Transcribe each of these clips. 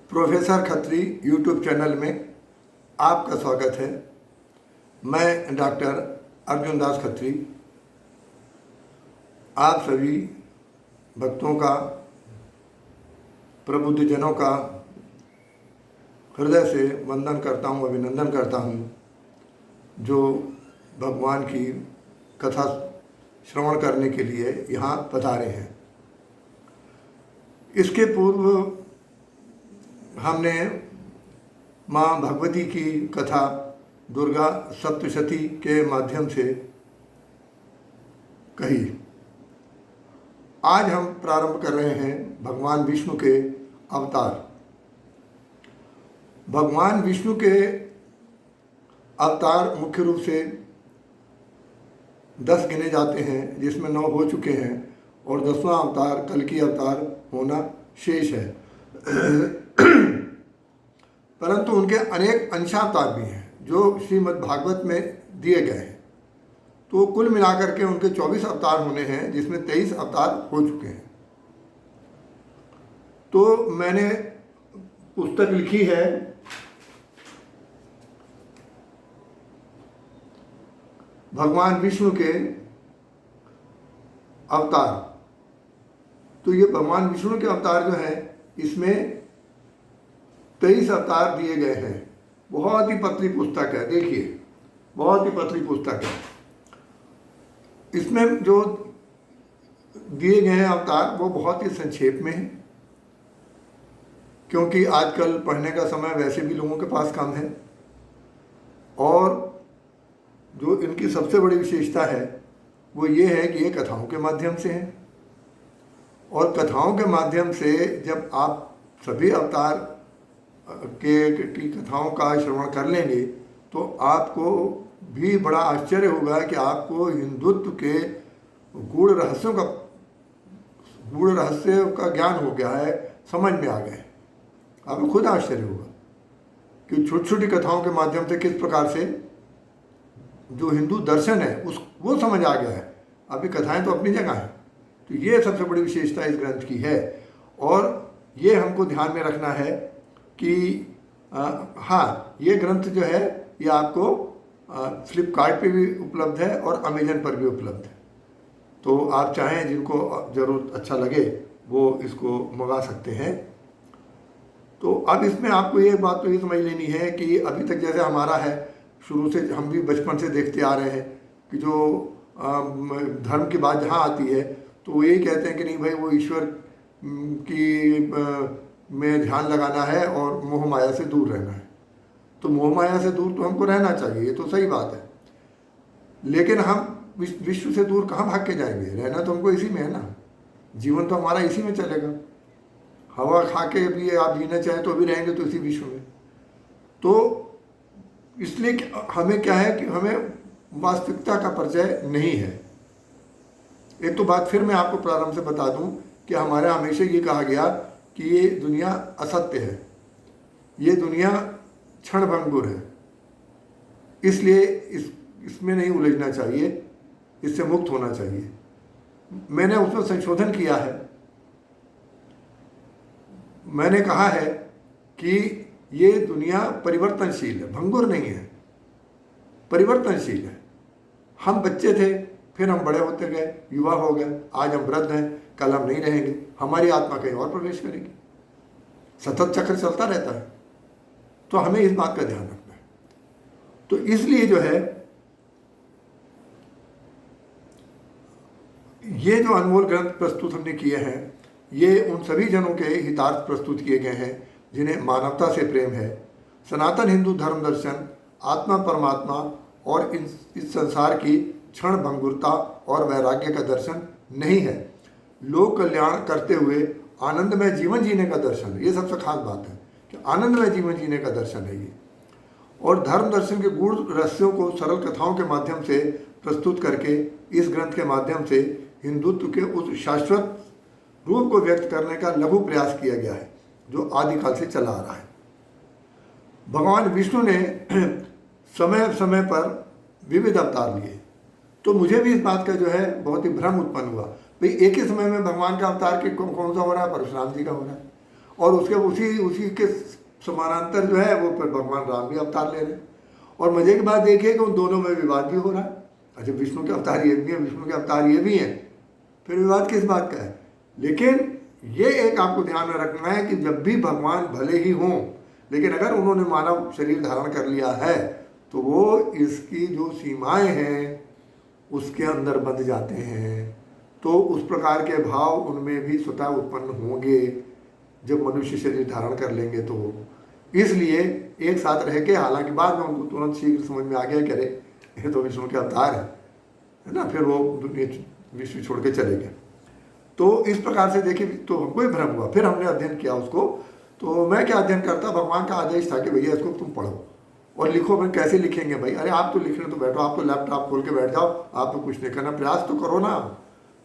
Professor Khatri YouTube channel में आपका स्वागत है। मैं डॉक्टर अर्जुन दास खत्री आप सभी भक्तों का, प्रबुद्धजनों का हृदय से वंदन करता हूँ, अभिनंदन करता हूँ, जो भगवान की कथा श्रवण करने के लिए यहाँ पधारे हैं। इसके पूर्व हमने माँ भगवती की कथा दुर्गा सप्तशती के माध्यम से कही। आज हम प्रारंभ कर रहे हैं भगवान विष्णु के अवतार। भगवान विष्णु के अवतार मुख्य रूप से 10 गिने जाते हैं, जिसमें 9 हो चुके हैं और 10वां अवतार कल्कि अवतार होना शेष है। परंतु उनके अनेक अंशावतार भी हैं जो श्रीमद् भागवत में दिए गए हैं। तो कुल मिलाकर के उनके 24 अवतार होने हैं, जिसमें 23 अवतार हो चुके हैं। तो मैंने पुस्तक लिखी है भगवान विष्णु के अवतार। तो ये भगवान विष्णु के अवतार जो है, इसमें 23 अवतार दिए गए हैं। बहुत ही पतली पुस्तक है, देखिए, बहुत ही पतली पुस्तक है। इसमें जो दिए गए हैं अवतार वो बहुत ही संक्षेप में है, क्योंकि आजकल पढ़ने का समय वैसे भी लोगों के पास कम है। और जो इनकी सबसे बड़ी विशेषता है वो ये है कि ये कथाओं के माध्यम से है। और कथाओं के माध्यम से जब आप सभी अवतार की कथाओं का श्रवण कर लेंगे तो आपको भी बड़ा आश्चर्य होगा कि आपको हिंदुत्व के गूढ़ रहस्यों का ज्ञान हो गया है, समझ में आ गए। आपको खुद आश्चर्य होगा कि छोटी छोटी कथाओं के माध्यम से किस प्रकार से जो हिंदू दर्शन है वो समझ आ गया है। अभी कथाएं तो अपनी जगह हैं। तो ये सबसे बड़ी विशेषता इस ग्रंथ की है। और ये हमको ध्यान में रखना है कि हाँ, ये ग्रंथ जो है ये आपको फ्लिपकार्ट पे भी उपलब्ध है और अमेजन पर भी उपलब्ध है। तो आप चाहें, जिनको ज़रूर अच्छा लगे वो इसको मंगा सकते हैं। तो अब इसमें आपको ये बात तो ये समझ लेनी है कि अभी तक जैसे हमारा है, शुरू से हम भी बचपन से देखते आ रहे हैं कि जो धर्म की बात जहाँ आती है तो वो यही कहते हैं कि नहीं भाई, वो ईश्वर की में ध्यान लगाना है और मोह माया से दूर रहना है। तो मोह माया से दूर तो हमको रहना चाहिए, ये तो सही बात है। लेकिन हम विश्व से दूर कहाँ भाग के जाएंगे? रहना तो हमको इसी में है ना। जीवन तो हमारा इसी में चलेगा। हवा खा के भी आप जीना चाहें तो भी रहेंगे तो इसी विश्व में। तो इसलिए हमें क्या है कि हमें वास्तविकता का परिचय नहीं है। एक तो बात फिर मैं आपको प्रारंभ से बता दूं कि हमारे हमेशा ये कहा गया कि ये दुनिया असत्य है, ये दुनिया क्षणभंगुर है, इसलिए इसमें नहीं उलझना चाहिए, इससे मुक्त होना चाहिए। मैंने उसमें संशोधन किया है। मैंने कहा है कि ये दुनिया परिवर्तनशील है, भंगुर नहीं है, परिवर्तनशील है। हम बच्चे थे, फिर हम बड़े होते गए, युवा हो गए, आज हम वृद्ध हैं, कल हम नहीं रहेंगे, हमारी आत्मा कहीं और प्रवेश करेगी। सतत चक्र चलता रहता है। तो हमें इस बात का ध्यान रखना है। तो इसलिए जो है ये जो अनमोल ग्रंथ प्रस्तुत हमने किए हैं, ये उन सभी जनों के हितार्थ प्रस्तुत किए गए हैं जिन्हें मानवता से प्रेम है, सनातन हिंदू धर्म दर्शन, आत्मा परमात्मा और इस संसार की क्षण भंगुरता और वैराग्य का दर्शन नहीं है, लोक कल्याण करते हुए आनंदमय जीवन जीने का दर्शन है। ये सबसे खास बात है कि आनंदमय जीवन जीने का दर्शन है ये। और धर्म दर्शन के गूढ़ रहस्यों को सरल कथाओं के माध्यम से प्रस्तुत करके इस ग्रंथ के माध्यम से हिंदुत्व के उस शाश्वत रूप को व्यक्त करने का लघु प्रयास किया गया है जो आदिकाल से चला आ रहा है। भगवान विष्णु ने समय समय पर विविध अवतार लिए। तो मुझे भी इस बात का जो है बहुत ही भ्रम उत्पन्न हुआ, भाई एक ही समय में भगवान का अवतार के कौन सा हो रहा है? परशुराम जी का हो रहा है। और उसके उसी उसी के समानांतर जो है वो फिर भगवान राम भी अवतार ले रहे हैं। और मजे की बात देखिए कि उन दोनों में विवाद भी हो रहा है। अच्छा, विष्णु के अवतार ये भी हैं, विष्णु के अवतार ये भी हैं, फिर विवाद किस बात का है? लेकिन ये एक आपको ध्यान में रखना है कि जब भी भगवान भले ही हों, लेकिन अगर उन्होंने मानव शरीर धारण कर लिया है तो वो इसकी जो सीमाएं हैं उसके अंदर बंध जाते हैं। तो उस प्रकार के भाव उनमें भी स्वतः उत्पन्न होंगे जब मनुष्य शरीर धारण कर लेंगे। तो इसलिए एक साथ रह के, हालांकि बाद में उनको तुरंत शीघ्र समझ में आ गया कि अरे ये तो विष्णु के अवतार है ना, फिर वो दुनिया विश्व छोड़ के चले गए। तो इस प्रकार से देखिए, तो हमको ही भ्रम हुआ। फिर हमने अध्ययन किया उसको। तो मैं क्या अध्ययन करता, भगवान का आदेश था कि भैया इसको तुम पढ़ो और लिखो। मैं कैसे लिखेंगे भाई? अरे आप तो लिखने तो बैठो, आप तो लैपटॉप खोल के बैठ जाओ, आपको कुछ नहीं करना, प्रयास तो करो ना,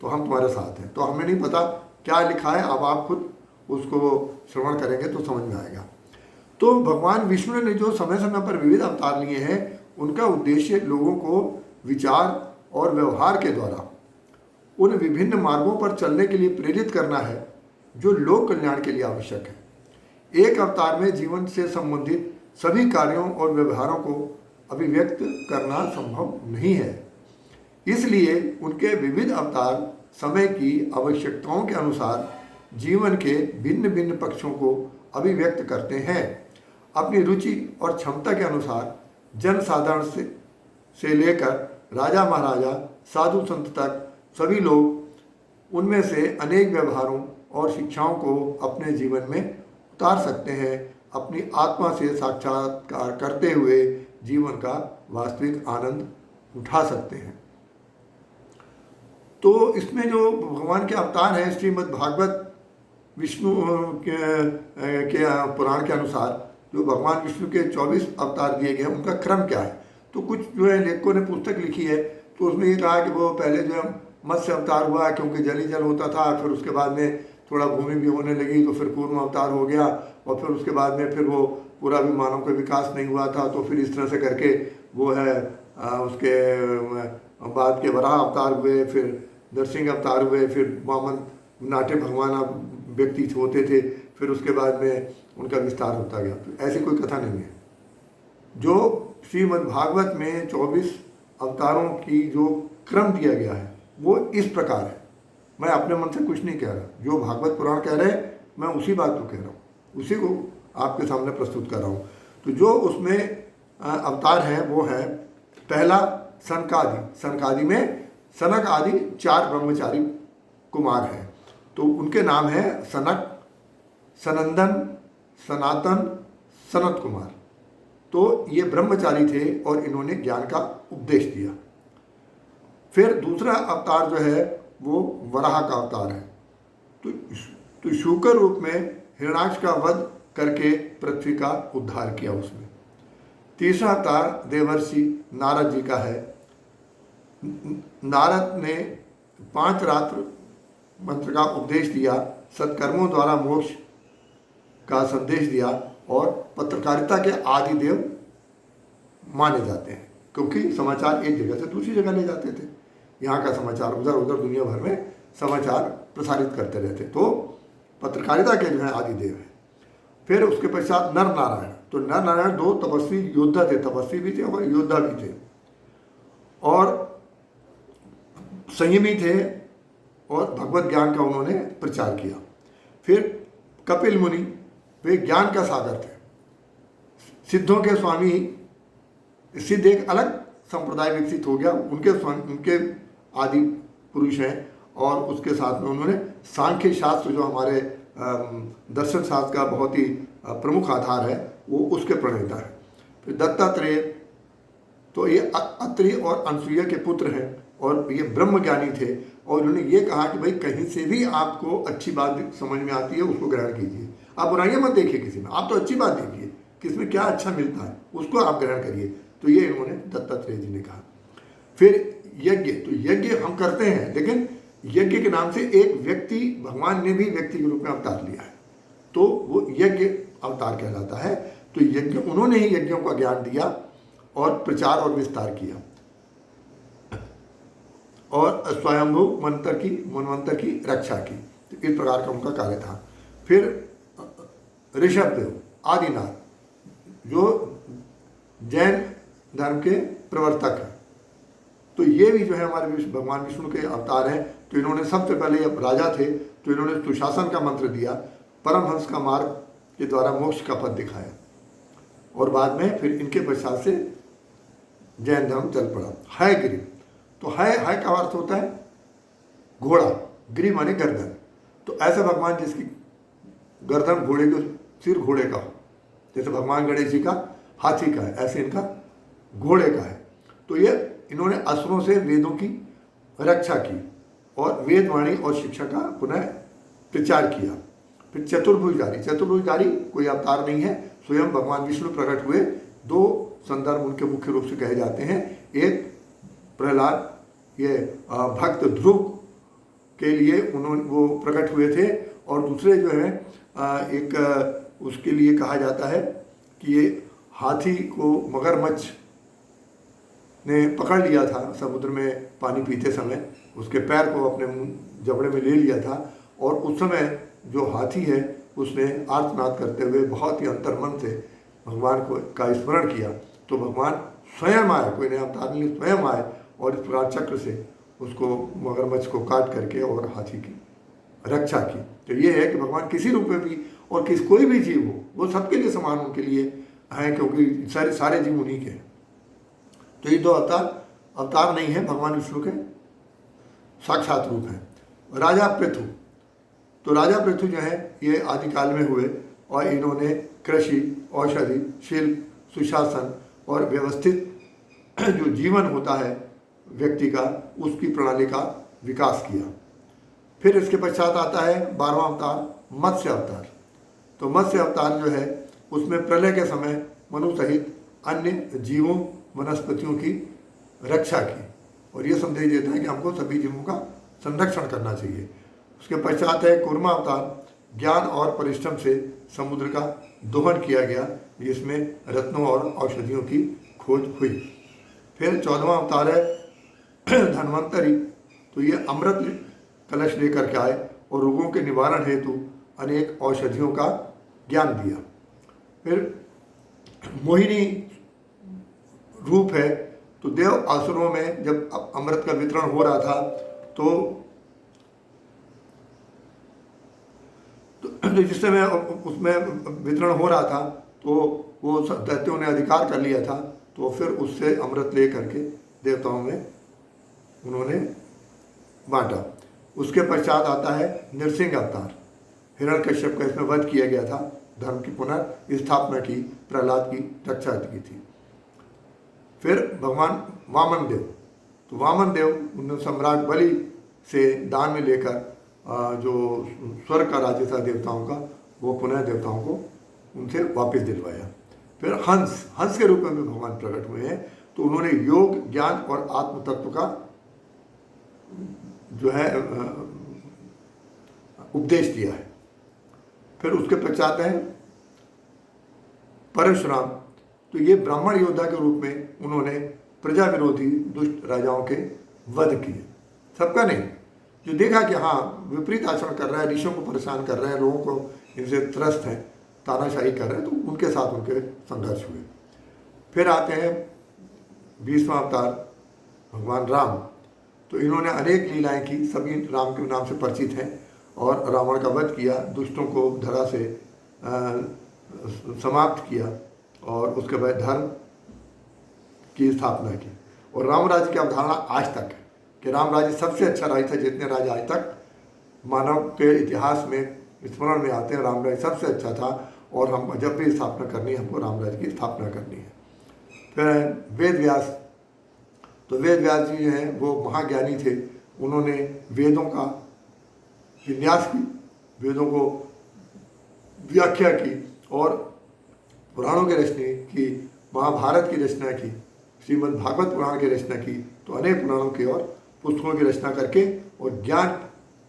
तो हम तुम्हारे साथ हैं। तो हमें नहीं पता क्या लिखा है, अब आप खुद उसको श्रवण करेंगे तो समझ में आएगा। तो भगवान विष्णु ने जो समय समय पर विविध अवतार लिए हैं, उनका उद्देश्य लोगों को विचार और व्यवहार के द्वारा उन विभिन्न मार्गों पर चलने के लिए प्रेरित करना है जो लोक कल्याण के लिए आवश्यक है। एक अवतार में जीवन से संबंधित सभी कार्यों और व्यवहारों को अभिव्यक्त करना संभव नहीं है, इसलिए उनके विविध अवतार समय की आवश्यकताओं के अनुसार जीवन के भिन्न भिन्न पक्षों को अभिव्यक्त करते हैं। अपनी रुचि और क्षमता के अनुसार जनसाधारण से लेकर राजा महाराजा, साधु संत तक सभी लोग उनमें से अनेक व्यवहारों और शिक्षाओं को अपने जीवन में उतार सकते हैं, अपनी आत्मा से साक्षात्कार करते हुए जीवन का वास्तविक आनंद उठा सकते हैं। तो इसमें जो भगवान के अवतार हैं, श्रीमद् भागवत विष्णु के पुराण के अनुसार जो भगवान विष्णु के 24 अवतार दिए गए, उनका क्रम क्या है? तो कुछ जो है लेखकों ने पुस्तक लिखी है, तो उसमें ये कहा कि वो पहले जो है मत्स्य अवतार हुआ क्योंकि जल ही जल होता था, फिर उसके बाद में थोड़ा भूमि भी होने लगी तो फिर कूर्म अवतार हो गया, और फिर उसके बाद में फिर वो पूरा भी मानव का विकास नहीं हुआ था, तो फिर इस तरह से करके वो है उसके बाद के वराह अवतार हुए, फिर नरसिंह अवतार हुए, फिर वामन नाट्य भगवान व्यक्ति होते थे, फिर उसके बाद में उनका विस्तार होता गया। तो ऐसी कोई कथा नहीं है। जो श्रीमद् भागवत में 24 अवतारों की जो क्रम दिया गया है वो इस प्रकार है। मैं अपने मन से कुछ नहीं कह रहा, जो भागवत पुराण कह रहे हैं मैं उसी बात को कह रहा हूँ, उसी को आपके सामने प्रस्तुत कर रहा हूँ। तो जो उसमें अवतार हैं वो है पहला सनकादि। सनकादि में सनक आदि 4 ब्रह्मचारी कुमार हैं, तो उनके नाम हैं सनक, सनंदन, सनातन, सनत कुमार। तो ये ब्रह्मचारी थे और इन्होंने ज्ञान का उपदेश दिया। फिर दूसरा अवतार जो है वो वराह का अवतार है। तो शूकर रूप में हिरण्याक्ष का वध करके पृथ्वी का उद्धार किया उसमें। तीसरा अवतार देवर्षि नारद जी का है। नारद ने 5 रात्र मंत्र का उपदेश दिया, सत्कर्मों द्वारा मोक्ष का संदेश दिया और पत्रकारिता के आदि देव माने जाते हैं, क्योंकि समाचार एक जगह से दूसरी जगह ले जाते थे। यहाँ का समाचार उधर उधर दुनिया भर में समाचार प्रसारित करते रहते, तो पत्रकारिता के जो है आदि देव है। फिर उसके पश्चात नर नारायण। तो नर नारायण 2 तपस्वी योद्धा थे, तपस्वी भी थे और योद्धा भी थे, और संयमी थे और भगवत ज्ञान का उन्होंने प्रचार किया। फिर कपिल मुनि, वे ज्ञान का सागर थे, सिद्धों के स्वामी। सिद्ध एक अलग संप्रदाय विकसित हो गया, उनके आदि पुरुष हैं, और उसके साथ में उन्होंने सांख्य शास्त्र जो हमारे दर्शन शास्त्र का बहुत ही प्रमुख आधार है वो उसके प्रणेता है। फिर दत्तात्रेय, तो ये अत्रि और अनसुईया के पुत्र हैं और ये ब्रह्मज्ञानी थे, और उन्होंने ये कहा कि भाई कहीं से भी आपको अच्छी बात समझ में आती है उसको ग्रहण कीजिए, आप बुराइयां मत देखिए किसी में, आप तो अच्छी बात देखिए कि इसमें क्या अच्छा मिलता है उसको आप ग्रहण करिए। तो ये इन्होंने दत्तात्रेय जी ने कहा। फिर यज्ञ, तो यज्ञ हम करते हैं, लेकिन यज्ञ के नाम से एक व्यक्ति भगवान ने भी व्यक्ति के रूप में अवतार लिया है, तो वो यज्ञ अवतार कहलाता है। तो यज्ञ, उन्होंने ही यज्ञों का ज्ञान दिया और प्रचार और विस्तार किया, और स्वयंभू मनवंतर की रक्षा की। तो इस प्रकार का उनका कार्य था। फिर ऋषभदेव, आदिनाथ जो जैन धर्म के प्रवर्तक हैं। तो ये भी जो है हमारे भगवान विष्णु के अवतार हैं। तो इन्होंने सबसे पहले जब राजा थे तो इन्होंने सुशासन का मंत्र दिया, परमहंस का मार्ग के द्वारा मोक्ष का पथ दिखाया, और बाद में फिर इनके पश्चात से जैन धर्म चल पड़ा। है गिरि, तो है का अर्थ होता है घोड़ा, गिरि माने गर्दन। तो ऐसे भगवान जिसकी गर्दन घोड़े के, सिर घोड़े का हो, जैसे भगवान गणेश जी का हाथी का है, ऐसे इनका घोड़े का है। तो ये इन्होंने असुरों से वेदों की रक्षा की और वेदवाणी और शिक्षा का पुनः प्रचार किया। फिर चतुर्भुजधारी, चतुर्भुजधारी कोई अवतार नहीं है, स्वयं भगवान विष्णु प्रकट हुए। दो संदर्भ उनके मुख्य रूप से कहे जाते हैं। एक प्रहलाद, ये भक्त ध्रुव के लिए वो प्रकट हुए थे, और दूसरे जो है एक उसके लिए कहा जाता है कि ये हाथी को मगरमच्छ ने पकड़ लिया था समुद्र में पानी पीते समय, उसके पैर को अपने जबड़े में ले लिया था, और उस समय जो हाथी है उसने आर्तनाद करते हुए बहुत ही अंतर्मन से भगवान को का स्मरण किया। तो भगवान स्वयं आए, कोई नया अवतार नहीं, स्वयं आए और इस पुराण चक्र से उसको मगरमच्छ को काट करके और हाथी की रक्षा की। तो ये है कि भगवान किसी रूप में भी और कोई भी जीव हो वो सबके लिए समान उनके लिए हैं, क्योंकि सारे जीव उन्हीं के हैं। तो ये दो अवतार नहीं है, भगवान विष्णु के साक्षात रूप हैं। राजा पृथु, तो राजा पृथु जो है ये आदिकाल में हुए, और इन्होंने कृषि, औषधि, शिल्प, सुशासन और व्यवस्थित जो जीवन होता है व्यक्ति का, उसकी प्रणाली का विकास किया। फिर इसके पश्चात आता है 12वां अवतार, मत्स्य अवतार। तो मत्स्य अवतार जो है उसमें प्रलय के समय मनु सहित अन्य जीवों, वनस्पतियों की रक्षा की, और ये संदेश देता है कि हमको सभी जीवों का संरक्षण करना चाहिए। उसके पश्चात है कूर्मा अवतार, ज्ञान और परिश्रम से समुद्र का दोहन किया गया, जिसमें रत्नों और औषधियों की खोज हुई। फिर 14वां अवतार है धन्वंतरी, तो ये अमृत कलश लेकर के आए और रोगों के निवारण हेतु अनेक औषधियों का ज्ञान दिया। फिर मोहिनी रूप है, तो देव असुरों में जब अमृत का वितरण हो रहा था तो जिस समय उसमें वितरण हो रहा था तो वो दैत्यों ने अधिकार कर लिया था, तो फिर उससे अमृत ले करके देवताओं में उन्होंने बांटा। उसके पश्चात आता है नृसिंह अवतार, हिरण्यकश्यप का इसमें वध किया गया था, धर्म की पुनर्स्थापना की, प्रहलाद की रक्षा की थी। फिर भगवान वामन देव, तो वामन देव उन्होंने सम्राट बलि से दान में लेकर जो स्वर्ग का राज्य था देवताओं का, वो पुनः देवताओं को उनसे वापस दिलवाया। फिर हंस के रूप में भी भगवान प्रकट हुए हैं, तो उन्होंने योग, ज्ञान और आत्म तत्व का जो है उपदेश दिया है। फिर उसके पश्चात है परशुराम, तो ये ब्राह्मण योद्धा के रूप में उन्होंने प्रजा विरोधी दुष्ट राजाओं के वध किए। सबका नहीं, जो देखा कि हाँ विपरीत आचरण कर रहा है, ऋषियों को परेशान कर रहे हैं, लोगों को इनसे त्रस्त हैं, तानाशाही कर रहे हैं, तो उनके साथ उनके संघर्ष हुए। फिर आते हैं 20वां अवतार भगवान राम, तो इन्होंने अनेक लीलाएं की, सभी राम के नाम से परिचित हैं, और रावण का वध किया, दुष्टों को धरा से समाप्त किया, और उसके बाद धर्म की स्थापना की। और राम राज्य की अवधारणा आज तक है कि राम राज्य सबसे अच्छा राज्य था, जितने राज्य आज तक मानव के इतिहास में स्मरण में आते हैं, राम राज्य सबसे अच्छा था, और हम जब भी स्थापना करनी है हमको राम राज्य की स्थापना करनी है। फिर वेद व्यास, तो वेद व्यास जी जो हैं वो महाज्ञानी थे, उन्होंने वेदों का विन्यास की, वेदों को व्याख्या की, और पुराणों की रचना की, महाभारत की रचना की, श्रीमद् भागवत पुराण की रचना की, तो अनेक पुराणों की और पुस्तकों की रचना करके और ज्ञान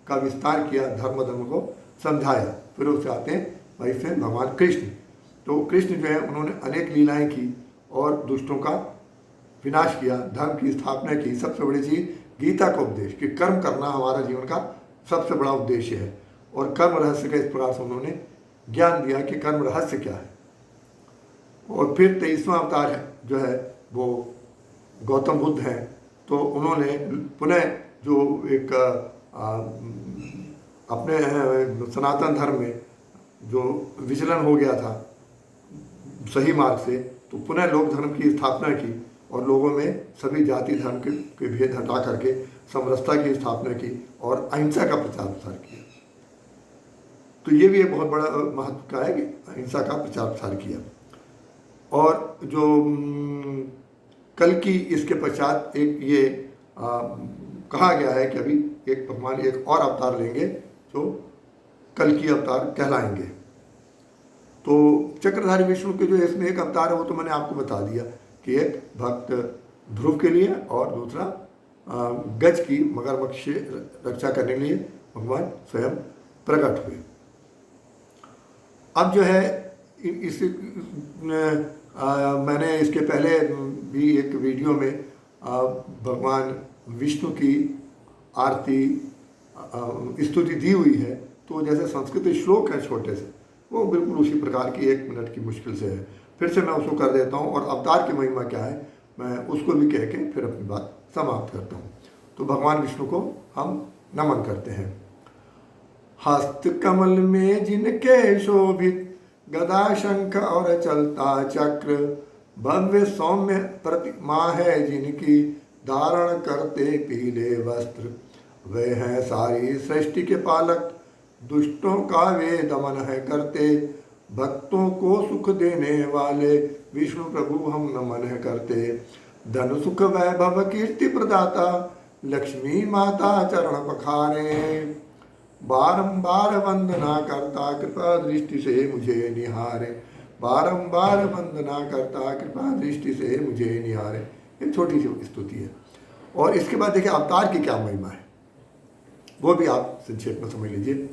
का विस्तार किया, धर्म को समझाया। फिर उससे आते हैं भाई से भगवान कृष्ण, तो कृष्ण जो है उन्होंने अनेक लीलाएं की और दुष्टों का विनाश किया, धर्म की स्थापना की। सबसे बड़ी चीज़ गीता का उपदेश कि कर्म करना हमारा जीवन का सबसे बड़ा उद्देश्य है, और कर्म रहस्य का इस प्रकार से उन्होंने ज्ञान दिया कि कर्म रहस्य क्या है। और फिर 23वां अवतार है जो है वो गौतम बुद्ध हैं, तो उन्होंने पुनः जो एक अपने सनातन धर्म में जो विचलन हो गया था सही मार्ग से, तो पुनः लोक धर्म की स्थापना की और लोगों में सभी जाति धर्म के भेद हटा करके समरसता की स्थापना की और अहिंसा का प्रचार प्रसार किया। तो ये भी एक बहुत बड़ा महत्व का है कि अहिंसा का प्रचार प्रसार किया। और जो कल की इसके पश्चात एक ये कहा गया है कि अभी एक भगवान एक और अवतार लेंगे जो कल की अवतार कहलाएंगे। तो चक्रधारी विष्णु के जो इसमें एक अवतार है वो तो मैंने आपको बता दिया कि एक भक्त ध्रुव के लिए और दूसरा गज की मगरमच्छ से रक्षा करने के लिए भगवान स्वयं प्रकट हुए। अब जो है इस मैंने इसके पहले भी एक वीडियो में भगवान विष्णु की आरती स्तुति दी हुई है, तो जैसे संस्कृत श्लोक है छोटे से, वो बिल्कुल उसी प्रकार की 1 मिनट की मुश्किल से है। फिर से मैं उसको कर देता हूँ और अवतार की महिमा क्या है मैं उसको भी कह के फिर अपनी बात समाप्त करता हूँ। तो भगवान विष्णु को हम नमन करते हैं। हस्त कमल में जिनके शोभित गदा शंख और चलता चक्र, भव्य सौम्य प्रतिमा है जिनकी धारण करते पीले वस्त्र, वे हैं सारी सृष्टि के पालक, दुष्टों का वे दमन है करते, भक्तों को सुख देने वाले विष्णु प्रभु हम नमन है करते। धन सुख वैभव कीर्ति प्रदाता, लक्ष्मी माता चरण पखारे, बारंबार वंदना करता कृपा दृष्टि से मुझे निहारे, बारंबार वंदना करता कृपा दृष्टि से मुझे निहारे। एक छोटी सी स्तुति है। और इसके बाद देखिए अवतार की क्या महिमा है वो भी आप संक्षेप में समझ लीजिए।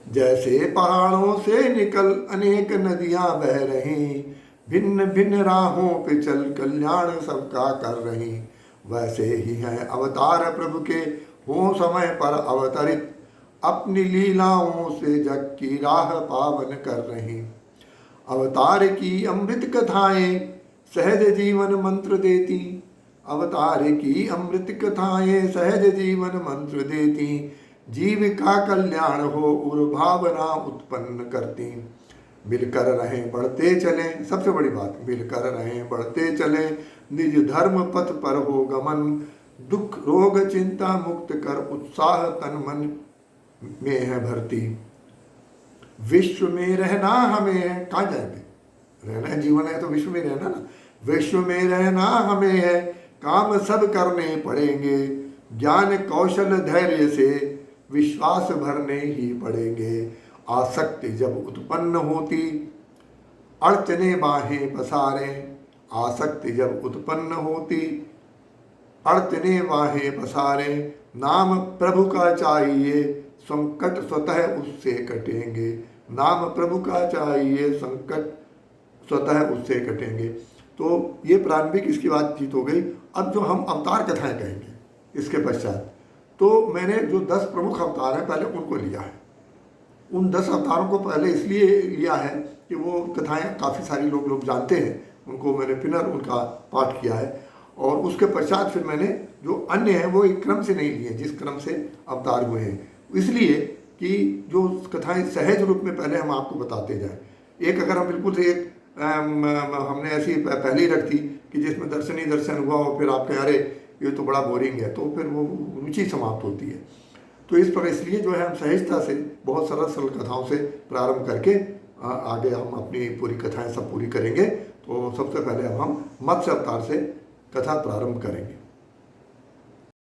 जैसे पहाड़ों से निकल अनेक नदियां बह रही, भिन्न भिन्न राहों पे चल कल्याण सबका कर रही, वैसे ही हैं अवतार प्रभु के हो समय पर अवतरित, अपनी लीलाओं से जग की राह पावन कर रही। अवतार की अमृत कथाएं सहज जीवन मंत्र देती, अवतार की अमृत कथाएं सहज जीवन मंत्र देती, जीव का कल्याण हो और भावना उत्पन्न करती। मिलकर रहें बढ़ते चलें, सबसे बड़ी बात, मिलकर रहें बढ़ते चलें, निज धर्म पथ पर हो गमन, दुख रोग चिंता मुक्त कर उत्साह तन मन में है भरती। विश्व में रहना हमें है, कहाँ जाएंगे, रहना है, जीवन है तो विश्व में रहना ना, विश्व में रहना हमें है, काम सब करने पड़ेंगे, ज्ञान कौशल धैर्य से विश्वास भरने ही पड़ेंगे। आसक्ति जब उत्पन्न होती अड़चने बाहें पसारे, आसक्ति जब उत्पन्न होती अड़चने बाहें पसारे, नाम प्रभु का चाहिए संकट स्वतः उससे कटेंगे, नाम प्रभु का चाहिए संकट स्वतः उससे कटेंगे। तो ये प्रारंभिक इसकी बातचीत हो गई। अब जो हम अवतार कथाएं कहेंगे इसके पश्चात, तो मैंने जो 10 प्रमुख अवतार हैं पहले उनको लिया है। उन 10 अवतारों को पहले इसलिए लिया है कि वो कथाएं काफ़ी सारी लोग जानते हैं, उनको मैंने पुनः उनका पाठ किया है। और उसके पश्चात फिर मैंने जो अन्य हैं वो एक क्रम से नहीं लिए जिस क्रम से अवतार हुए हैं, इसलिए कि जो कथाएं सहज रूप में पहले हम आपको बताते जाएं। एक अगर हम बिल्कुल से एक हमने ऐसी पहले ही रख दी कि जिसमें दर्शन ही दर्शन हुआ और फिर आप कह अरे ये तो बड़ा बोरिंग है, तो फिर वो रुचि समाप्त होती है। तो इस प्रकार इसलिए जो है हम सहजता से बहुत सरल कथाओं से प्रारंभ करके आगे हम अपनी पूरी कथाएं सब पूरी करेंगे। तो सबसे पहले अब हम मत्स्य अवतार से कथा प्रारंभ करेंगे।